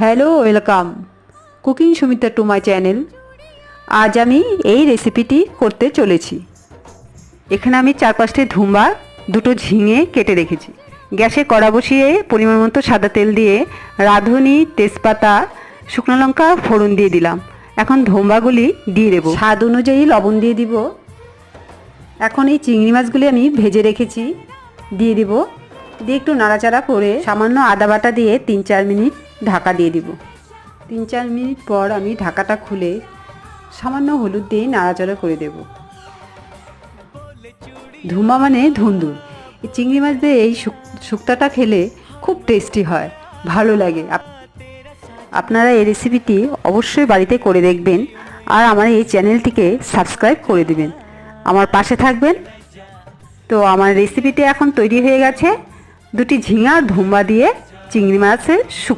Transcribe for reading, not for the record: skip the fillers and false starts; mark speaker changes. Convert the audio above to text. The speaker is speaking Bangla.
Speaker 1: Hello welcome cooking Sumita to my channel. আজ আমি এই রেসিপিটি করতে চলেছি। এখানে আমি 4-5টি ধুম্বা, 2টো ঝিঙে কেটে রেখেছি। গ্যাসে কড়া বসিয়ে পরিমাণ মতো সাদা তেল দিয়ে রাঁধুনি, তেজপাতা, শুকনো লঙ্কা ফোড়ন দিয়ে দিলাম। এখন ধুম্বাগুলি দিয়ে দেবো। স্বাদ অনুযায়ী লবণ দিয়ে দিব। এখন এই চিংড়ি মাছগুলি আমি ভেজে রেখেছি দিয়ে দিব। দিয়ে একটু নাড়াচাড়া করে সামান্য আদা বাটা দিয়ে 3-4 মিনিট ঢাকা দিয়ে দিব। 3-4 মিনিট পর আমি ঢাকাটা খুলে সামান্য হলুদ দিয়ে নাড়াচাড়া করে দেব। ধুমা মানে ধুন্দুল। এই চিংড়ি মাছ দিয়ে এই শুক্তাটা খেলে খুব টেস্টি হয়, ভালো লাগে। আপনারা এই রেসিপিটি অবশ্যই বাড়িতে করে দেখবেন আর আমার এই চ্যানেলটিকে সাবস্ক্রাইব করে দিবেন, আমার পাশে থাকবেন। তো আমার রেসিপিটি এখন তৈরি হয়ে গেছে। 2টি ঝিঙা আর ধুম্বা দিয়ে চিংড়ি মাছের